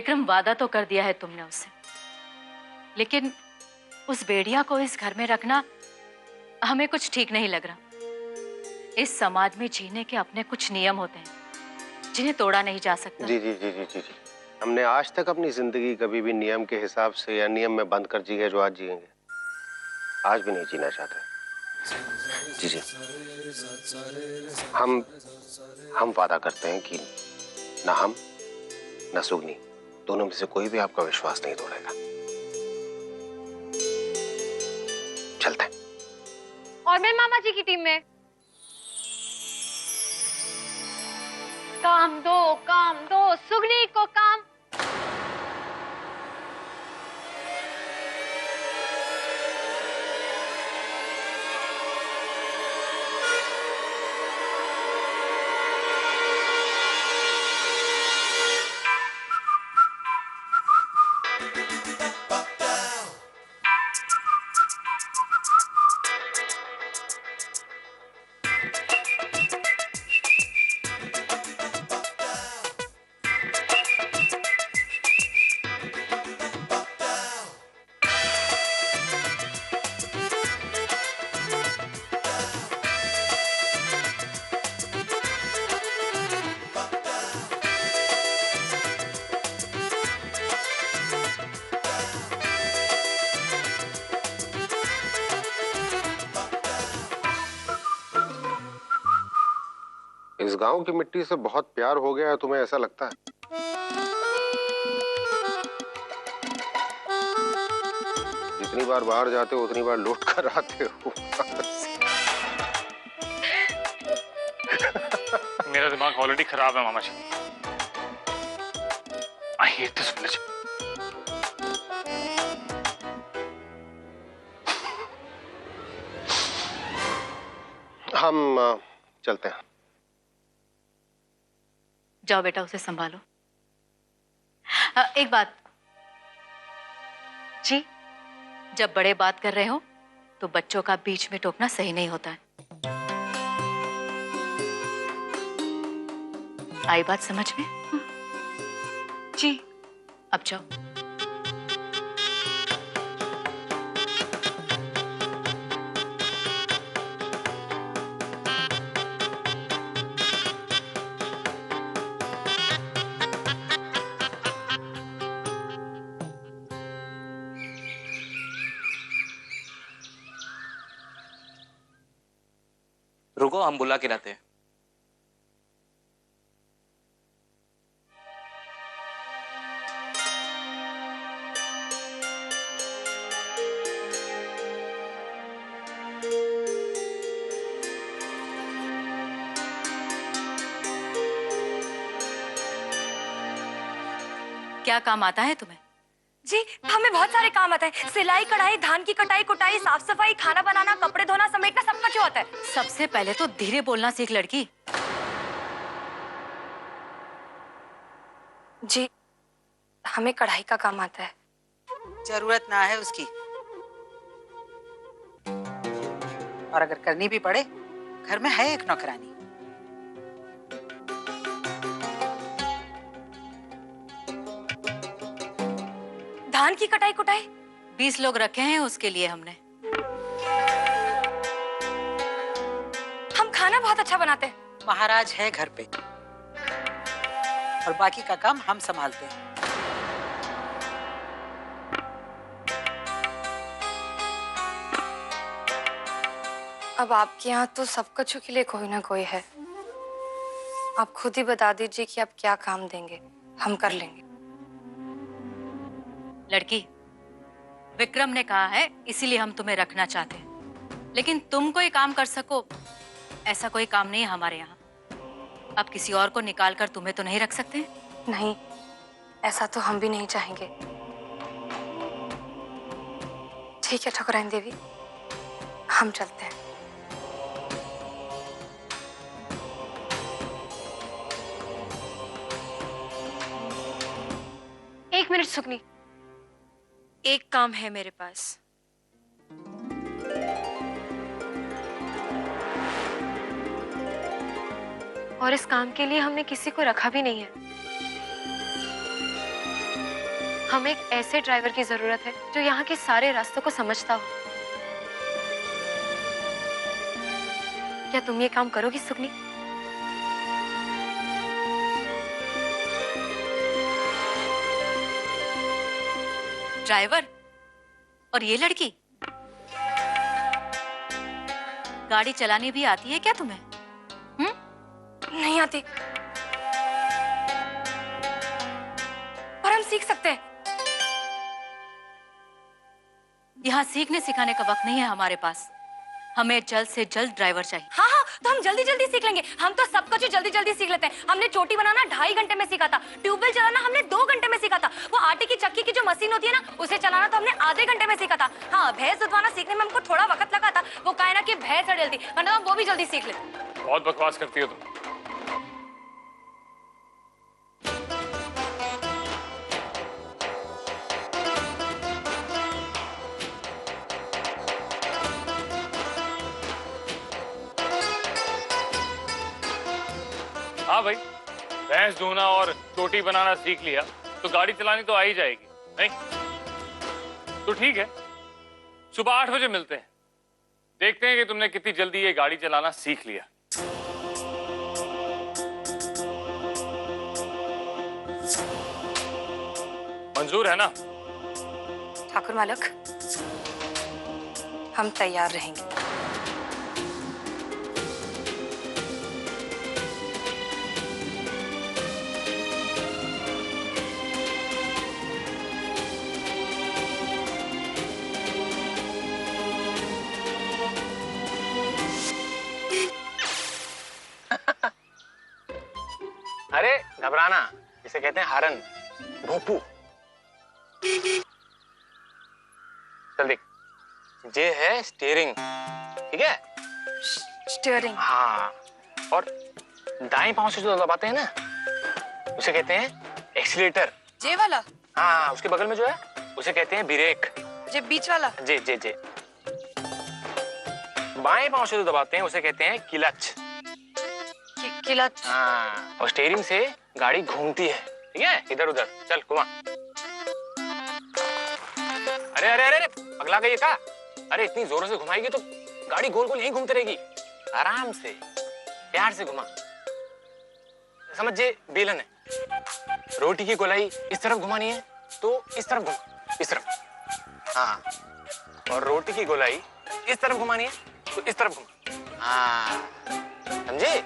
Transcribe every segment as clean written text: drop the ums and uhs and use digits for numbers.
विक्रम, वादा तो कर दिया है तुमने उससे, लेकिन उस भेड़िया को इस घर में रखना हमें कुछ ठीक नहीं लग रहा। इस समाज में जीने के अपने कुछ नियम होते हैं जिन्हें तोड़ा नहीं जा सकता। जी जी जी जी जी जी। हमने आज तक अपनी जिंदगी कभी भी नियम के हिसाब से या नियम में बंद कर जी है जो आज जिएंगे, आज भी नहीं जीना चाहते। जी जी। हम वादा करते हैं कि ना हम ना सुगनी, दोनों में से कोई भी आपका विश्वास नहीं तोड़ेगा। चलते हैं। और मैं मामा जी की टीम में। काम दो सुगनी को काम। इस गांव की मिट्टी से बहुत प्यार हो गया है, तुम्हें ऐसा लगता है? जितनी बार बाहर जाते हो उतनी बार लौट कर आते हो। मेरा दिमाग ऑलरेडी खराब है मामा जी। I hate this village. हम चलते हैं। जाओ बेटा, उसे संभालो। एक बात जी, जब बड़े बात कर रहे हो तो बच्चों का बीच में टोकना सही नहीं होता है। आई बात समझ में? जी। अब जाओ। रुको, हम बुला के लाते हैं। क्या काम आता है तुम्हें? जी हमें बहुत सारे काम आते हैं। सिलाई, कढ़ाई, धान की कटाई, कुटाई, साफ सफाई, खाना बनाना, कपड़े धोना, समेटना, सब कुछ होता है। सबसे पहले तो धीरे बोलना सीख लड़की। जी हमें कढ़ाई का काम आता है। जरूरत ना है उसकी, और अगर करनी भी पड़े घर में है एक नौकरानी। धान की कटाई कुटाई 20 लोग रखे हैं उसके लिए हमने। हम खाना बहुत अच्छा बनाते हैं। महाराज है घर पे, और बाकी का काम हम संभालते हैं। अब आपके यहाँ तो सब कछु के लिए कोई ना कोई है। आप खुद ही बता दीजिए कि आप क्या काम देंगे, हम कर लेंगे। लड़की, विक्रम ने कहा है इसीलिए हम तुम्हें रखना चाहते हैं, लेकिन तुम कोई काम कर सको ऐसा कोई काम नहीं है हमारे यहाँ। अब किसी और को निकाल कर तुम्हें तो नहीं रख सकते। नहीं, ऐसा तो हम भी नहीं चाहेंगे। ठीक है ठकुराइन देवी, हम चलते हैं। एक मिनट सुगनी, एक काम है मेरे पास। और इस काम के लिए हमने किसी को रखा भी नहीं है। हमें एक ऐसे ड्राइवर की जरूरत है जो यहाँ के सारे रास्तों को समझता हो। क्या तुम ये काम करोगी सुगनी? ड्राइवर और ये लड़की, गाड़ी चलानी भी आती है क्या तुम्हें? नहीं आती, पर हम सीख सकते हैं। यहाँ सीखने सिखाने का वक्त नहीं है हमारे पास। हमें जल्द से जल्द ड्राइवर चाहिए। हाँ हाँ, तो हम जल्दी जल्दी सीख लेंगे। हम तो सब कुछ जल्दी जल्दी सीख लेते हैं। हमने चोटी बनाना 2.5 घंटे में सीखा था, ट्यूबवेल चलाना हमने 2 घंटे में सीखा था, वो आटे की चक्की की जो मशीन होती है ना, उसे चलाना तो हमने आधे घंटे में सीखा था। हाँ, भैंस दुधवाना सीखने में हमको थोड़ा वक्त लगा था, वो कायना की भैंस अड़ेलती, वरना हम वो भी जल्दी सीख लेते। बहुत बकवास करती हो तुम। हाँ भाई, भैंस धोना और चोटी बनाना सीख लिया तो गाड़ी चलानी तो आ ही जाएगी, नहीं? तो ठीक है, सुबह 8 बजे मिलते हैं। देखते हैं कि तुमने कितनी जल्दी ये गाड़ी चलाना सीख लिया। मंजूर है ना? ठाकुर मालक, हम तैयार रहेंगे। अरे घबराना, इसे कहते हैं हारन, भोंपू। चल देख, ये है स्टीयरिंग, ठीक है? स्टीयरिंग। हाँ, और दाएं पांव से जो दबाते हैं ना, उसे कहते हैं एक्सीलेटर। जे वाला? हाँ, उसके बगल में जो है उसे कहते हैं ब्रेक। जे बीच वाला? जे जे जे। बाएं पांव से जो दबाते हैं उसे कहते हैं क्लच। क्लच। हाँ, और स्टीयरिंग से गाड़ी घूमती है, ठीक है? इधर उधर चल घुमा। अरे अरे अरे पगला गई का? अरे इतनी जोरों से घुमाएगी तो गाड़ी गोल गोल यहीं घूमती रहेगी। आराम से, प्यार से घुमा। समझ, जे बेलन है, रोटी की गोलाई इस तरफ घुमानी है तो इस तरफ घुमा, इस तरफ। हाँ, और रोटी की गोलाई इस तरफ घुमानी है तो इस तरफ घुमा। हाँ, समझे?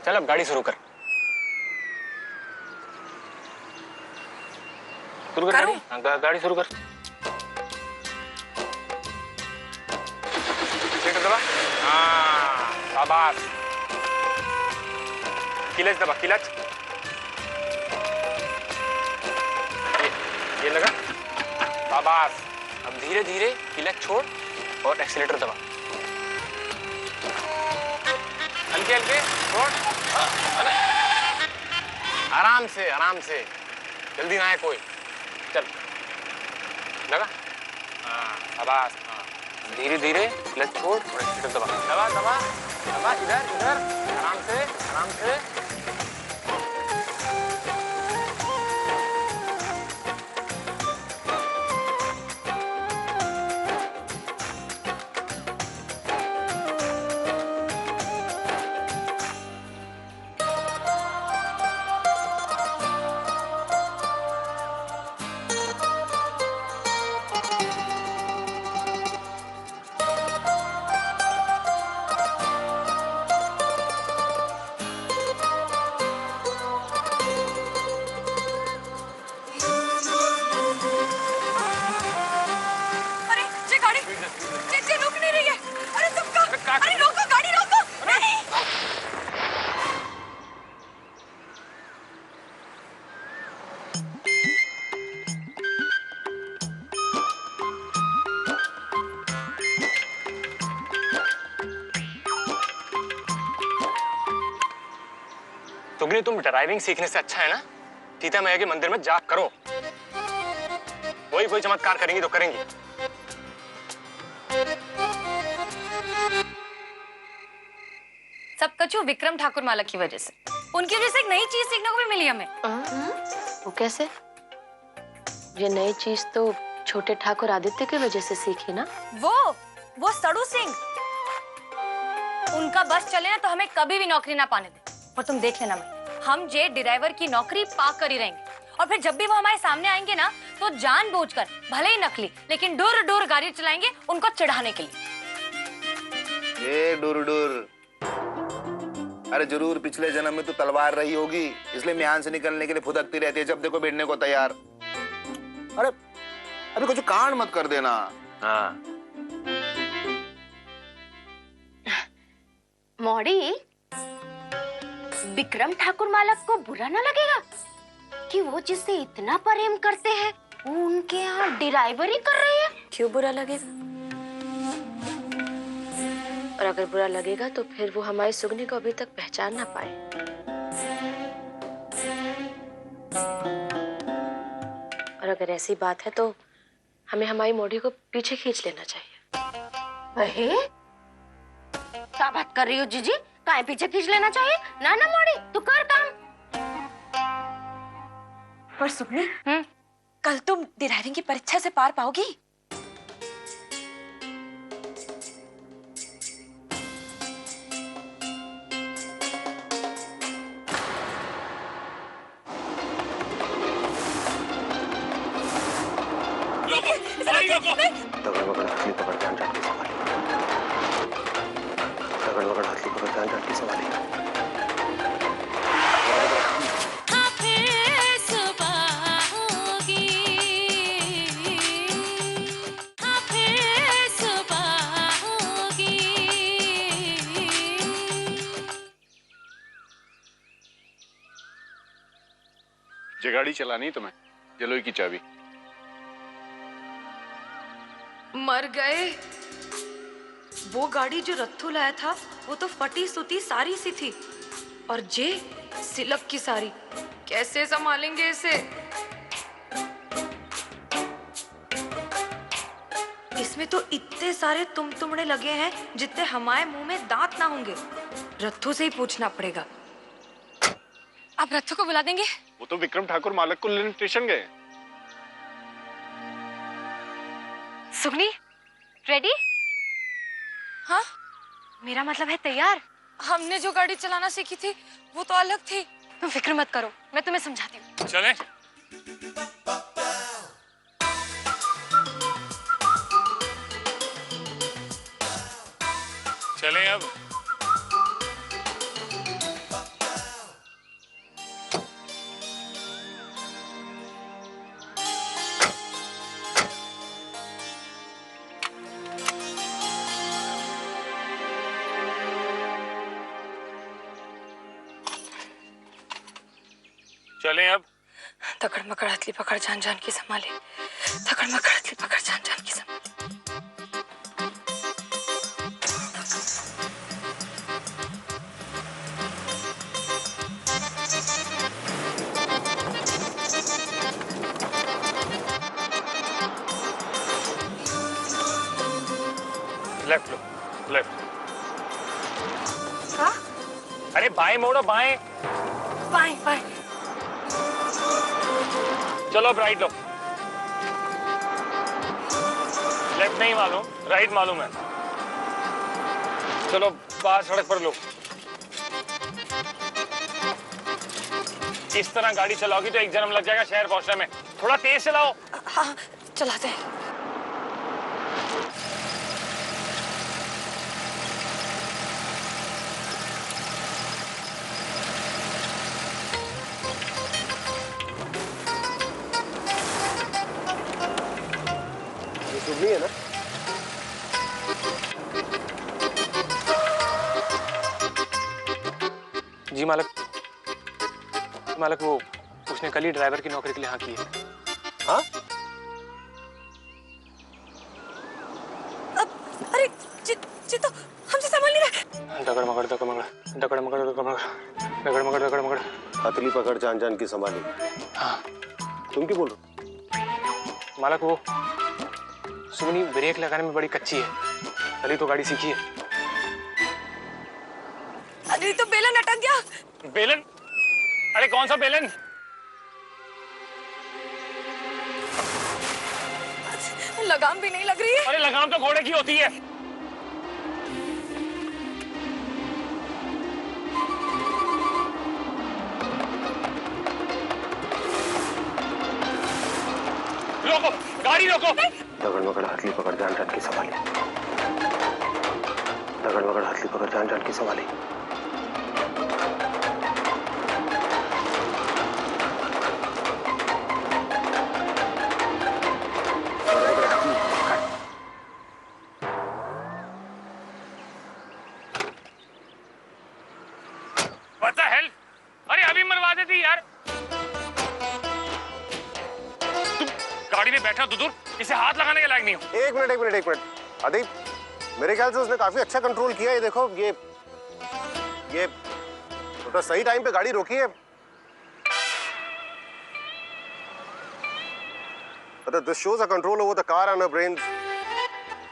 चल अब गाड़ी शुरू कर। शुरू कर गाड़ी। हाँ, गाड़ी शुरू कर। एक्सीलेटर दबा। हाँ, शाबाश। क्लच दबा, क्लच। ये लगा। शाबाश। अब धीरे धीरे क्लच छोड़ और एक्सीलेटर दबा। हल्के हल्के छोड़। आराम से, आराम से, जल्दी ना आए कोई। चल लगा। हाँ, शाबाश। हाँ, धीरे धीरे क्लच छोड़ और एक्सीलेटर दबा, दबा दबा दबा, इधर इधर, आराम से, आराम से। सुगनी, तुम ड्राइविंग सीखने से अच्छा है ना सीता मैया के मंदिर में जाप करो। कोई चमत्कार करेंगी तो करेंगी। सब कछु विक्रम ठाकुर मालक की वजह से। उनकी वजह से एक नई चीज सीखने को भी मिली हमें। वो कैसे? ये नई चीज तो छोटे ठाकुर आदित्य की वजह से सीखी ना। वो सड़ू सिंह, उनका बस चले ना तो हमें कभी भी नौकरी ना पाने दे। और तुम देख लेना मैं, हम जे ड्राइवर की नौकरी पा कर ही रहेंगे। और फिर जब भी वो हमारे सामने आएंगे ना तो जानबूझकर, भले ही नकली, लेकिन दूर दूर गाड़ी चलाएंगे उनको चिढ़ाने के लिए। ए डूर डूर, अरे जरूर पिछले जन्म में तो तलवार रही होगी, इसलिए म्यान से निकलने के लिए फुदकती रहती है जब देखो भिड़ने को तैयार। अरे अभी कुछ कांड मत कर देना। हाँ मौड़ी, विक्रम ठाकुर मालक को बुरा ना लगेगा कि वो जिससे इतना प्रेम करते हैं वो उनके यहाँ ड्राइवरी कर रही है? क्यों बुरा लगेगा? और अगर बुरा लगेगा तो फिर वो हमारी सुगनी को अभी तक पहचान ना पाए। और अगर ऐसी बात है तो हमें हमारी मोड़ी को पीछे खींच लेना चाहिए। अहे, क्या बात कर रही हो जीजी? काहे पीछे खींच लेना चाहिए? ना ना मोड़ी, तू कर काम। पर सुगनी, कल तुम ड्राइविंग की परीक्षा से पार पाओगी? दगड़ बगड़ हथली पकड़ ध्यान झटके संभाली। दगड़ बगड़ हथली पकड़ ध्यान झटके संभाली। ये गाड़ी चलानी तुम्हें, जलोई की चाबी। मर गए। वो गाड़ी जो रत्थू लाया था वो तो फटी सुती सारी सी थी, और जे सिलक की सारी। कैसे संभालेंगे इसे? इसमें तो इतने सारे तुमड़े लगे हैं जितने हमारे मुंह में दांत ना होंगे। रत्थू से ही पूछना पड़ेगा। आप रत्थू को बुला देंगे? वो तो विक्रम ठाकुर मालक को लेने स्टेशन गए। सुगनी, रेडी? हाँ, मेरा मतलब है तैयार। हमने जो गाड़ी चलाना सीखी थी वो तो अलग थी। तुम फिक्र मत करो, मैं तुम्हें समझाती हूँ। चलें? चलें अब। चलें अब। तकड़ मकड़ हथली पकड़ जान जान की संभाले। तकड़ मकड़ हथली पकड़ जान जान की संभाले। लेफ्ट लो, लेफ्ट। अरे बाएं मोड़ो, बाएं। बाएं बाएं। चलो अब राइट लो। लेफ्ट नहीं मालूम, राइट मालूम है। चलो बाहर सड़क पर लो। इस तरह गाड़ी चलाओगी तो एक जन्म लग जाएगा शहर पहुंचने में। थोड़ा तेज चलाओ। हाँ, चलाते हैं। सुगनी है ना? जी मालक, मालक वो उसने कल ही ड्राइवर की नौकरी के लिए हाँ की है। हाँ? अरे जी तो हमसे संभाल नहीं रहा। दगड़ मगड़ दगड़ मगड़ दगड़ मगड़ दगड़ मगड़ दगड़ मगड़ दगड़ मगड़ हथली पकड़ जान जान की संभाली। हाँ। तुम क्यों बोल रहे हो? मालक वो सुमनी ब्रेक लगाने में बड़ी कच्ची है, तभी तो गाड़ी सीखी है। अरे तो बेलन अटक गया। बेलन? अरे कौन सा बेलन? लगाम भी नहीं लग रही है। अरे लगाम तो घोड़े की होती है। रोको, गाड़ी रोको। दगड़ मगड़ हथली पकड़ जान जान की संभाली। दगड़ मगड़ हथली पकड़ जान जान की संभाली। What the hell? अरे अभी मरवा देती यार। तुम गाड़ी में बैठा तो दूर, इसे हाथ लगाने के लायक नहीं हो। एक मिनट आदिप, मेरे ख्याल से उसने काफी अच्छा कंट्रोल किया है। देखो ये तो सही टाइम पे गाड़ी रोकी है। This shows a control over the car and her brain.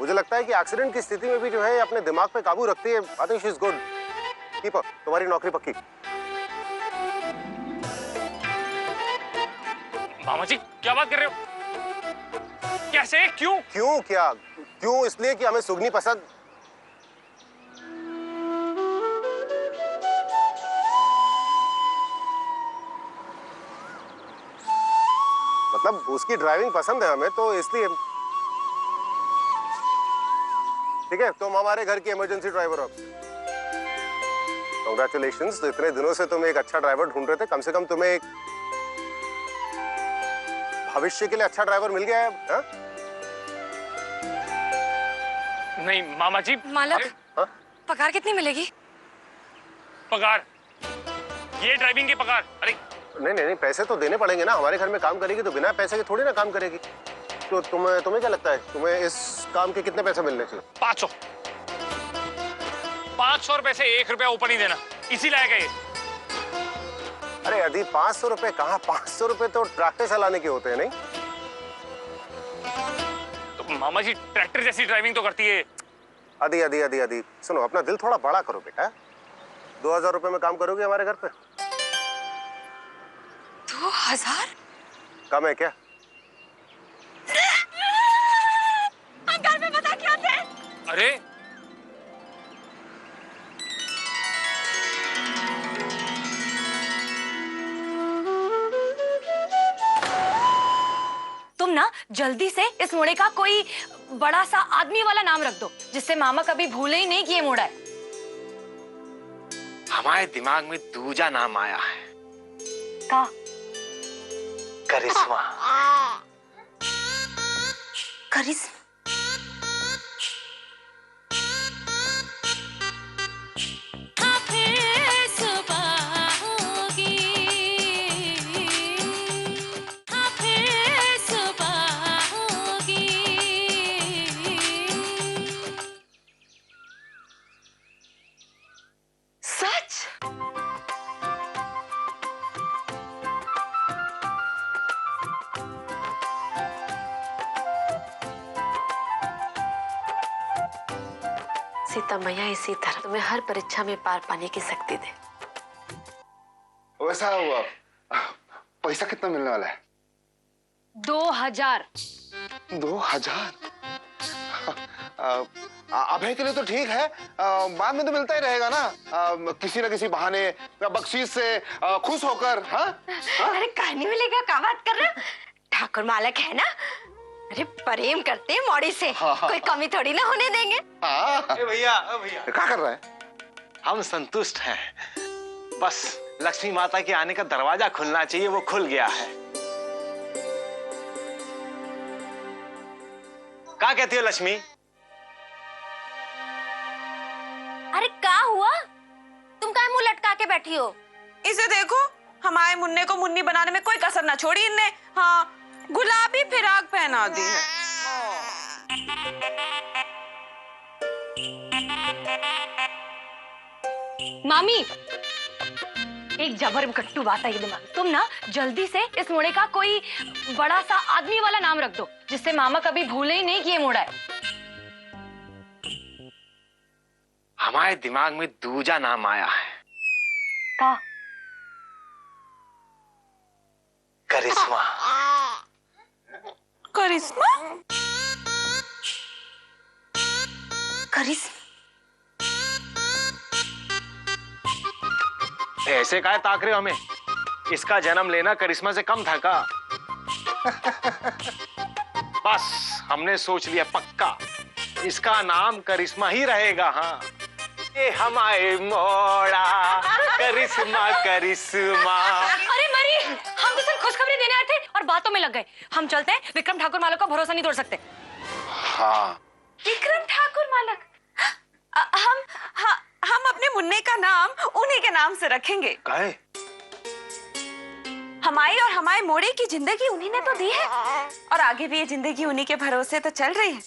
मुझे लगता है कि एक्सीडेंट की स्थिति में भी जो है अपने दिमाग पे काबू रखती है। I think she is good. Keeper, तुम्हारी नौकरी पक्की। मामा जी क्या बात कर रहे हो? कैसे? क्यों? क्यों इसलिए कि हमें सुगनी पसंद। मतलब उसकी ड्राइविंग पसंद है हमें, तो इसलिए। ठीक है, तुम हमारे घर की इमरजेंसी ड्राइवर हो। कांग्रेचुलेशंस। इतने दिनों से तुम एक अच्छा ड्राइवर ढूंढ रहे थे, कम से कम तुम्हें एक भविष्य के लिए अच्छा ड्राइवर मिल गया है। हा? नहीं मामा जी। मालक, पगार कितनी मिलेगी? पगार? ये ड्राइविंग की पगार? अरे नहीं, पैसे तो देने पड़ेंगे ना। हमारे घर में काम करेगी तो बिना पैसे के थोड़ी ना काम करेगी। तो तुम्हें क्या लगता है, तुम्हें इस काम के कितने पैसे मिलने चाहिए? 500। 500 रुपए से 1 रुपया ऊपर नहीं देना, इसी लायक है ये। अरे अभी 500 रुपए कहाँ? 500 रुपए तो ट्रैक्टर चलाने के होते हैं। नहीं तो मामा जी ट्रैक्टर जैसी ड्राइविंग तो करती है। आदि सुनो, अपना दिल थोड़ा बड़ा करो बेटा। 2000 रुपए में काम करोगे हमारे घर पे? 2000? कम है क्या? हम घर में बता क्या थे? अरे तुम ना जल्दी से इस मोड़े का कोई बड़ा सा आदमी वाला नाम रख दो, जिससे मामा कभी भूले ही नहीं कि ये मोड़ा है। हमारे दिमाग में दूजा नाम आया है। का? करिश्मा। करिश्मा? सीता मैया इसी तरह तुम्हें हर परीक्षा में पार पाने की शक्ति दे। वैसा हुआ, पैसा कितना मिलने वाला है? 2000। 2000? अभय के लिए तो ठीक है, बाद में तो मिलता ही रहेगा ना, किसी न किसी बहाने या बख्शीश से खुश होकर। हाँ? अरे कहानी मिलेगा, क्या बात कर रहे हो? ठाकुर मालक है ना, अरे प्रेम करते हैं मौड़ी से। कोई कमी थोड़ी ना होने देंगे। भैया क्या कर रहा है? हम संतुष्ट हैं, बस लक्ष्मी माता के आने का दरवाजा खुलना चाहिए, वो खुल गया है। क्या कहती हो लक्ष्मी? अरे क्या हुआ? तुम काहे मुंह लटका के बैठी हो? इसे देखो, हमारे मुन्ने को मुन्नी बनाने में कोई कसर ना छोड़ी इनने। हाँ, गुलाबी फिराक पहना दी है। मामी, एक जबर गट्टू बात है ये दिमाग। तुम ना जल्दी से इस मोड़े का कोई बड़ा सा आदमी वाला नाम रख दो, जिससे मामा कभी भूले ही नहीं कि ये मोड़ा है। हमारे दिमाग में दूजा नाम आया है। का? करिश्मा। करिश्मा? करिश्मा? ऐसे काहे ताक रहे हो हमें? इसका जन्म लेना करिश्मा से कम था का? बस हमने सोच लिया पक्का, इसका नाम करिश्मा ही रहेगा। हाँ, ये हमारे मोड़ा करिश्मा करिश्मा। अरे मरी, हम तो सिर्फ खुशखबरी देने आए थे और बातों में लग गए। हम चलते हैं, विक्रम ठाकुर मालक का भरोसा नहीं तोड़ सकते। हाँ, विक्रम ठाकुर मालक, हम अपने मुन्ने का नाम उन्हीं के नाम से रखेंगे। काहे? हमारी और हमारे मोड़े की जिंदगी उन्हीं ने तो दी है, और आगे भी ये जिंदगी उन्हीं के भरोसे तो चल रही है।